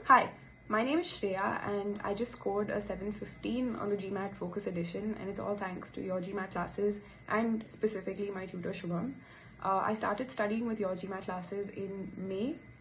Hi, my name is Shreya and I just scored a 715 on the Gmat Focus Edition, and it's all thanks to your Gmat classes and specifically my tutor Shubham. I started studying with your Gmat classes in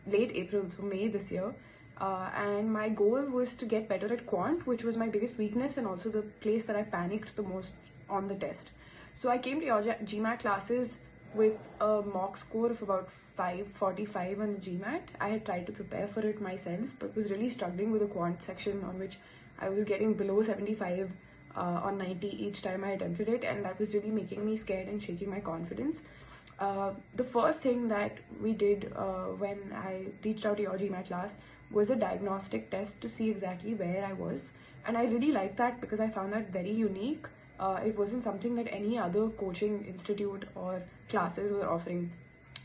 late April, so May this year. And my goal was to get better at quant, which was my biggest weakness and also the place that I panicked the most on the test. So I came to your Gmat classes with a mock score of about 545 on the Gmat. I had tried to prepare for it myself, but was really struggling with the quant section, on which I was getting below 75 on 90 each time I attempted it, and that was really making me scared and shaking my confidence. The first thing that we did when I reached out to your Gmat class was a diagnostic test to see exactly where I was, and I really liked that because I found that very unique. It wasn't something that any other coaching institute or classes were offering.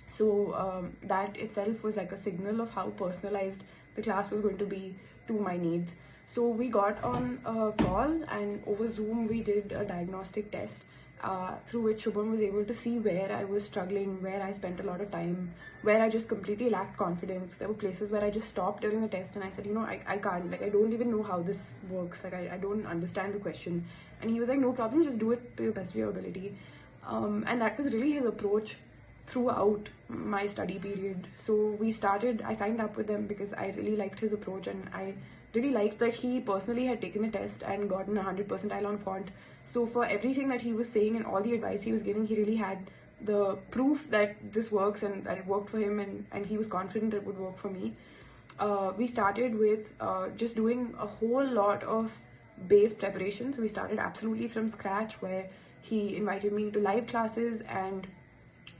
So that itself was like a signal of how personalized the class was going to be to my needs. So we got on a call, and over Zoom we did a diagnostic test through which Shubham was able to see where I was struggling, where I spent a lot of time, where I just completely lacked confidence. There were places where I just stopped during the test and I said, I can't, like, I don't even know how this works, like I don't understand the question. And he was like, no problem, just do it to the best of your ability. And that was really his approach throughout my study period. So I signed up with them because I really liked his approach, and I really liked that he personally had taken the test and gotten 100 percentile on quant. So for everything that he was saying and all the advice he was giving, he really had the proof that this works and that it worked for him, and he was confident it would work for me. We started with just doing a whole lot of base preparation. So we started absolutely from scratch, where he invited me to live classes and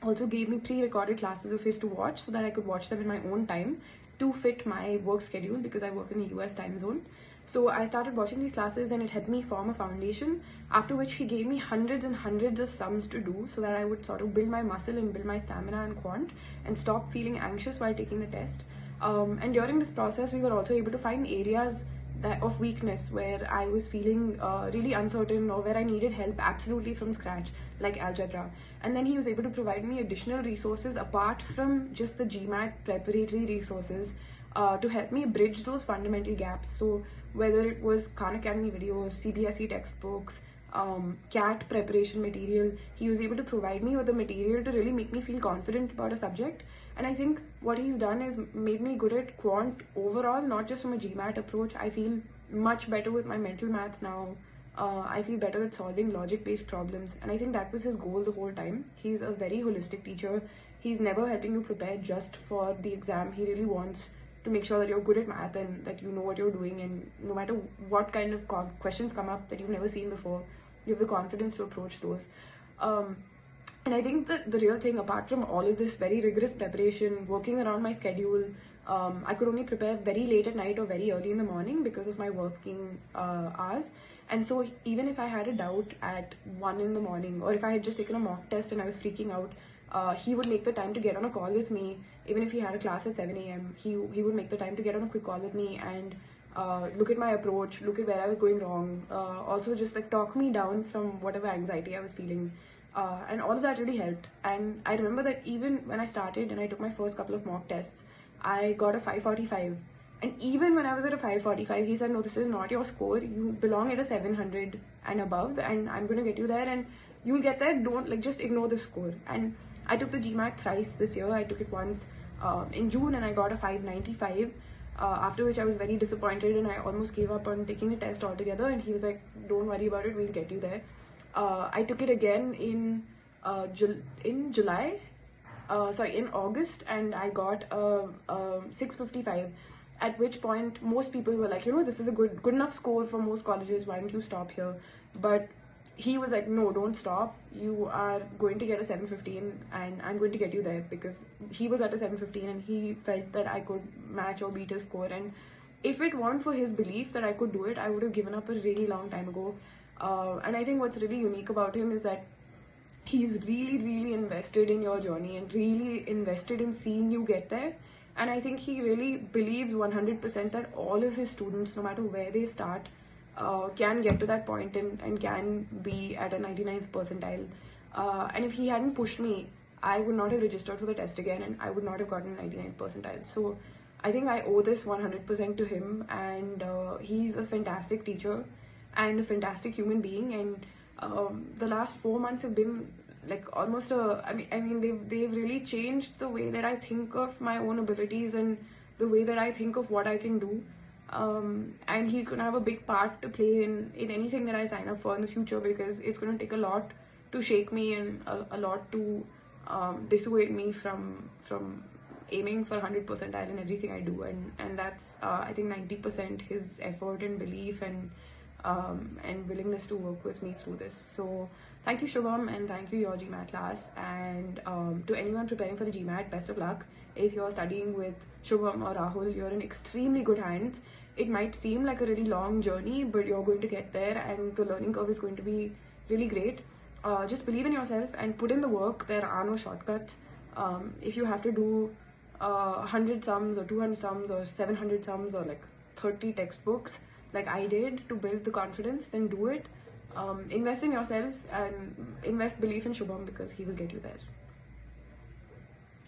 also gave me pre-recorded classes of his to watch so that I could watch them in my own time to fit my work schedule, because I work in the US time zone. So I started watching these classes and it helped me form a foundation, after which he gave me hundreds and hundreds of sums to do so that I would sort of build my muscle and build my stamina and quant and stop feeling anxious while taking the test. And during this process, we were also able to find areas of weakness where I was feeling really uncertain, or where I needed help absolutely from scratch, like algebra. And then he was able to provide me additional resources apart from just the Gmat preparatory resources to help me bridge those fundamental gaps. So whether it was Khan Academy videos, CBSE textbooks, CAT preparation material, he was able to provide me with the material to really make me feel confident about a subject. And I think what he's done is made me good at quant overall, not just from a Gmat approach. I feel much better with my mental math now. I feel better at solving logic-based problems, and I think that was his goal the whole time. He's a very holistic teacher. He's never helping you prepare just for the exam. He really wants to make sure that you're good at math and that you know what you're doing, and no matter what kind of questions come up that you've never seen before, you have the confidence to approach those. And I think that the real thing, apart from all of this very rigorous preparation, working around my schedule, I could only prepare very late at night or very early in the morning because of my working hours. And so even if I had a doubt at 1 in the morning, or if I had just taken a mock test and I was freaking out, he would make the time to get on a call with me. Even if he had a class at 7 a.m., he would make the time to get on a quick call with me and look at my approach, look at where I was going wrong, also just like talk me down from whatever anxiety I was feeling. And all of that really helped. And I remember that even when I started and I took my first couple of mock tests, I got a 545. And even when I was at a 545, he said, no, this is not your score. You belong at a 700 and above, and I'm going to get you there, and you'll get there. Don't, like, just ignore the score. And I took the Gmat thrice this year. I took it once in June and I got a 595. After which I was very disappointed and I almost gave up on taking the test altogether. And he was like, don't worry about it, we'll get you there. I took it again in August, and I got a 655, at which point most people were like, this is a good enough score for most colleges, why don't you stop here? But he was like, no, don't stop, you are going to get a 715 and I'm going to get you there, because he was at a 715 and he felt that I could match or beat his score. And if it weren't for his belief that I could do it, I would have given up a really long time ago. And I think what's really unique about him is that he's really, really invested in your journey and really invested in seeing you get there. And I think he really believes 100% that all of his students, no matter where they start, can get to that point and can be at a 99th percentile. And if he hadn't pushed me, I would not have registered for the test again and I would not have gotten 99th percentile. So I think I owe this 100% to him, and he's a fantastic teacher and a fantastic human being. And the last 4 months have been like almost they've really changed the way that I think of my own abilities and the way that I think of what I can do. And he's going to have a big part to play in anything that I sign up for in the future, because it's going to take a lot to shake me and a lot to dissuade me from aiming for 100 percentile in everything I do. And that's I think 90% his effort and belief and willingness to work with me through this. So thank you, Shubham, and thank you, your Gmat class. And to anyone preparing for the Gmat, best of luck. If you're studying with Shubham or Rahul, you're in extremely good hands. It might seem like a really long journey, but you're going to get there, and the learning curve is going to be really great. Just believe in yourself and put in the work. There are no shortcuts. If you have to do 100 sums or 200 sums or 700 sums or like 30 textbooks like I did to build the confidence, then do it. Invest in yourself and invest belief in Shubham, because he will get you there.